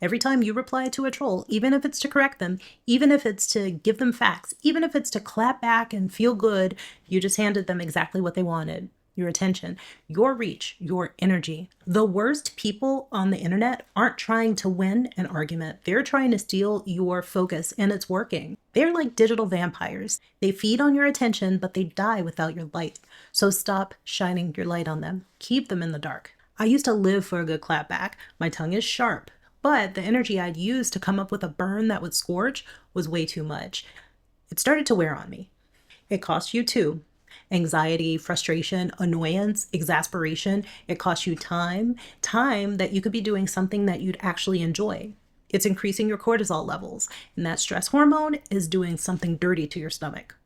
Every time you reply to a troll, even if it's to correct them, even if it's to give them facts, even if it's to clap back and feel good, you just handed them exactly what they wanted. Your attention, your reach, your energy. The worst people on the internet aren't trying to win an argument. They're trying to steal your focus, and it's working. They're like digital vampires. They feed on your attention, but they die without your light. So stop shining your light on them. Keep them in the dark. I used to live for a good clapback. My tongue is sharp, but the energy I'd use to come up with a burn that would scorch was way too much. It started to wear on me. It cost you too. Anxiety, frustration, annoyance, exasperation. It costs you time that you could be doing something that you'd actually enjoy. It's increasing your cortisol levels, and that stress hormone is doing something dirty to your stomach.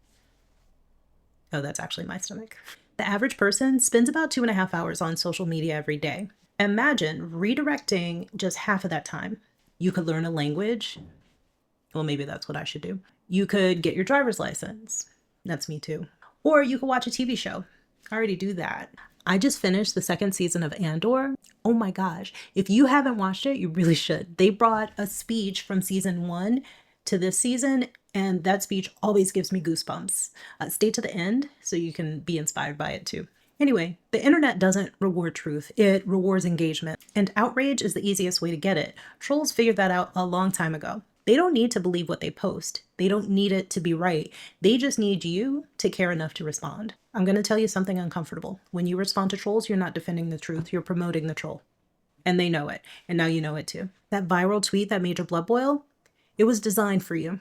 Oh, that's actually my stomach. The average person spends about 2.5 hours on social media every day. Imagine redirecting just half of that time. You could learn a language. Well, maybe that's what I should do. You could get your driver's license. That's me too. Or you could watch a TV show. I already do that. I just finished the 2nd season of Andor. Oh my gosh. If you haven't watched it, you really should. They brought a speech from season 1 to this season, and that speech always gives me goosebumps. Stay to the end so you can be inspired by it too. Anyway, the internet doesn't reward truth. It rewards engagement. And outrage is the easiest way to get it. Trolls figured that out a long time ago. They don't need to believe what they post. They don't need it to be right. They just need you to care enough to respond. I'm going to tell you something uncomfortable. When you respond to trolls, you're not defending the truth. You're promoting the troll. And they know it. And now you know it too. That viral tweet that made your blood boil, it was designed for you.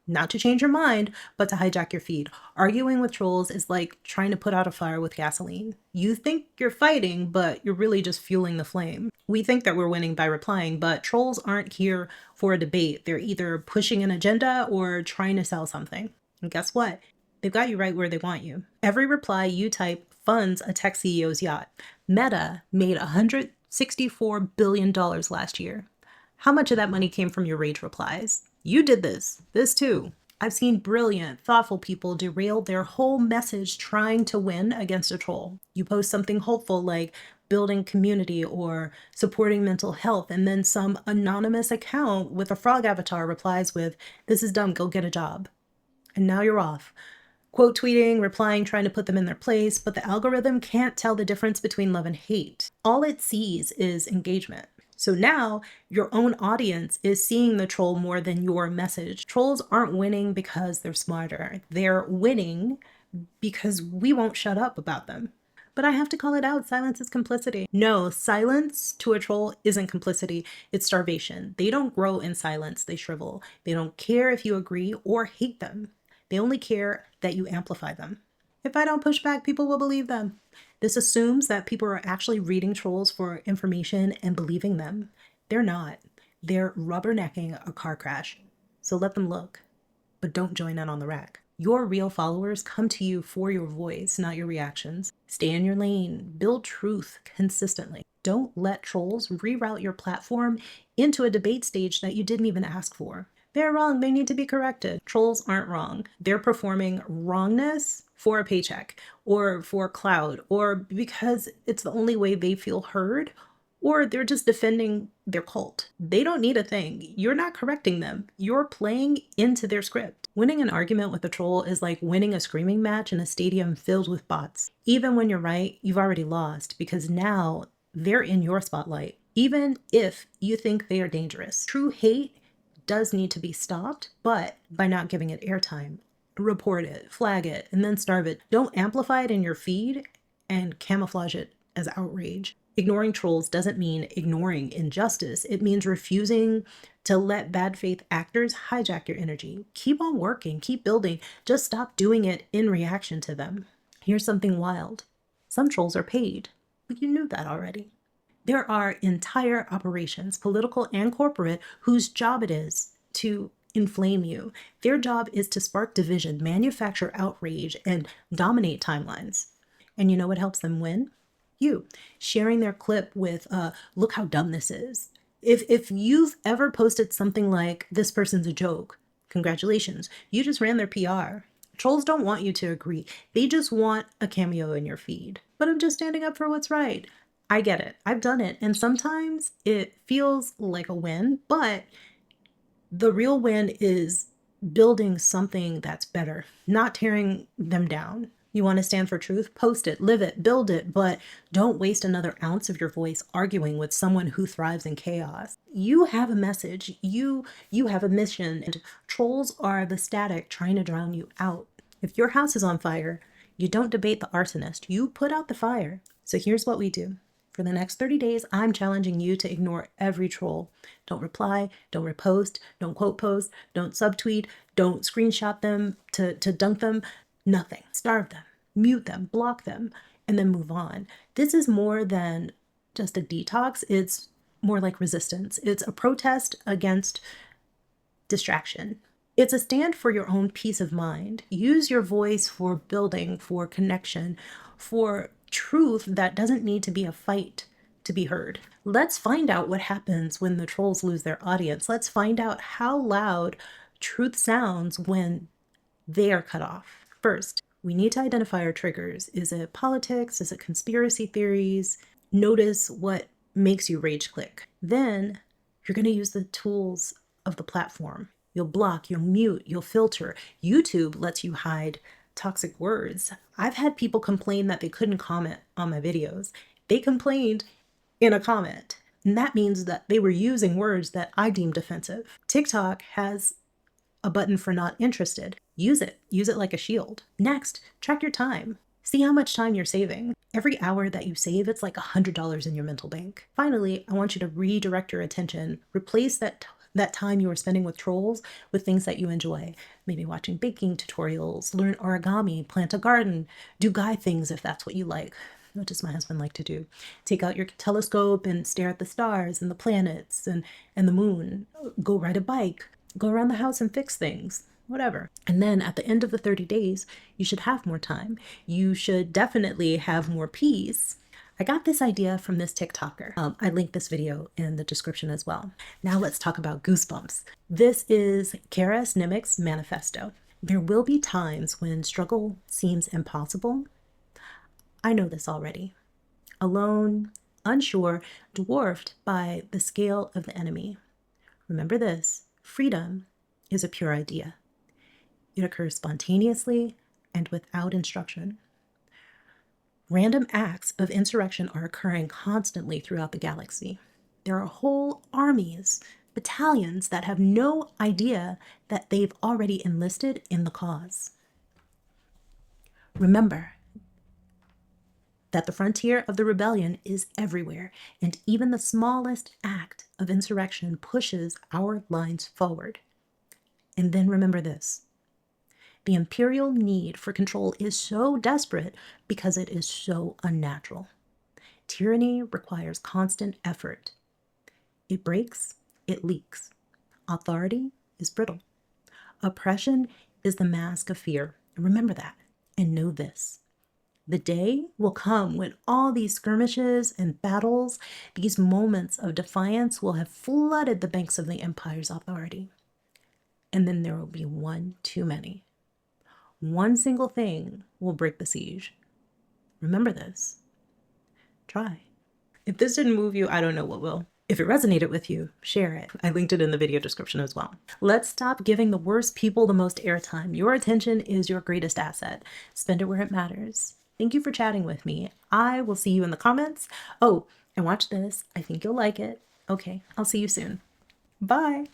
Not to change your mind, but to hijack your feed. Arguing with trolls is like trying to put out a fire with gasoline. You think you're fighting, but you're really just fueling the flame. We think that we're winning by replying, but trolls aren't here for a debate. They're either pushing an agenda or trying to sell something. And guess what? They've got you right where they want you. Every reply you type funds a tech CEO's yacht. Meta made $164 billion last year. How much of that money came from your rage replies? You did this too. I've seen brilliant, thoughtful people derail their whole message trying to win against a troll. You post something hopeful like building community or supporting mental health, and then some anonymous account with a frog avatar replies with, "This is dumb, go get a job." And now you're off. Quote tweeting, replying, trying to put them in their place, but the algorithm can't tell the difference between love and hate. All it sees is engagement. So now your own audience is seeing the troll more than your message. Trolls aren't winning because they're smarter. They're winning because we won't shut up about them. But I have to call it out. Silence is complicity. No, silence to a troll isn't complicity. It's starvation. They don't grow in silence. They shrivel. They don't care if you agree or hate them. They only care that you amplify them. If I don't push back, people will believe them. This assumes that people are actually reading trolls for information and believing them. They're not. They're rubbernecking a car crash. So let them look, but don't join in on the wreck. Your real followers come to you for your voice, not your reactions. Stay in your lane. Build truth consistently. Don't let trolls reroute your platform into a debate stage that you didn't even ask for. They're wrong. They need to be corrected. Trolls aren't wrong. They're performing wrongness for a paycheck or for clout or because it's the only way they feel heard, or they're just defending their cult. They don't need a thing. You're not correcting them. You're playing into their script. Winning an argument with a troll is like winning a screaming match in a stadium filled with bots. Even when you're right, you've already lost because now they're in your spotlight, even if you think they are dangerous. True hate does need to be stopped, but by not giving it airtime. Report it, flag it, and then starve it. Don't amplify it in your feed and camouflage it as outrage. Ignoring trolls doesn't mean ignoring injustice. It means refusing to let bad faith actors hijack your energy. Keep on working, keep building. Just stop doing it in reaction to them. Here's something wild. Some trolls are paid, but you knew that already. There are entire operations, political and corporate, whose job it is to inflame you. Their job is to spark division, manufacture outrage, and dominate timelines. And you know what helps them win? You. Sharing their clip with, look how dumb this is. If you've ever posted something like, this person's a joke, congratulations, you just ran their PR. Trolls don't want you to agree. They just want a cameo in your feed. But I'm just standing up for what's right. I get it. I've done it. And sometimes it feels like a win, but the real win is building something that's better, not tearing them down. You want to stand for truth? Post it, live it, build it, but don't waste another ounce of your voice arguing with someone who thrives in chaos. You have a message. You have a mission, and trolls are the static trying to drown you out. If your house is on fire, you don't debate the arsonist. You put out the fire. So here's what we do. For the next 30 days, I'm challenging you to ignore every troll. Don't reply, don't repost, don't quote post, don't subtweet, don't screenshot them to dunk them, nothing. Starve them, mute them, block them, and then move on. This is more than just a detox. It's more like resistance. It's a protest against distraction. It's a stand for your own peace of mind. Use your voice for building, for connection, for truth that doesn't need to be a fight to be heard. Let's find out what happens when the trolls lose their audience. Let's find out how loud truth sounds when they are cut off. First, we need to identify our triggers. Is it politics? Is it conspiracy theories? Notice what makes you rage click. Then you're going to use the tools of the platform. You'll block, you'll mute, you'll filter. YouTube lets you hide toxic words. I've had people complain that they couldn't comment on my videos. They complained in a comment, and that means that they were using words that I deemed offensive. TikTok has a button for not interested. Use it like a shield. Next, track your time. See how much time you're saving. Every hour that you save, it's like $100 in your mental bank. Finally, I want you to redirect your attention. Replace that time you are spending with trolls with things that you enjoy. Maybe watching baking tutorials, learn origami, plant a garden, do guy things if that's what you like. What does my husband like to do? Take out your telescope and stare at the stars and the planets and the moon. Go ride a bike. Go around the house and fix things. Whatever. And then at the end of the 30 days, you should have more time. You should definitely have more peace. I got this idea from this TikToker. I linked this video in the description as well. Now let's talk about goosebumps. This is Kara Snimmick's manifesto. There will be times when struggle seems impossible. I know this already. Alone, unsure, dwarfed by the scale of the enemy. Remember this, freedom is a pure idea. It occurs spontaneously and without instruction. Random acts of insurrection are occurring constantly throughout the galaxy. There are whole armies, battalions that have no idea that they've already enlisted in the cause. Remember that the frontier of the rebellion is everywhere, and even the smallest act of insurrection pushes our lines forward. And then remember this. The imperial need for control is so desperate because it is so unnatural. Tyranny requires constant effort. It breaks, it leaks. Authority is brittle. Oppression is the mask of fear. Remember that, and know this. The day will come when all these skirmishes and battles, these moments of defiance will have flooded the banks of the empire's authority. And then there will be one too many. One single thing will break the siege. Remember this. Try. If this didn't move you, I don't know what will. If it resonated with you, share it. I linked it in the video description as well. Let's stop giving the worst people the most airtime. Your attention is your greatest asset. Spend it where it matters. Thank you for chatting with me. I will see you in the comments. Oh, and watch this. I think you'll like it. Okay, I'll see you soon. Bye.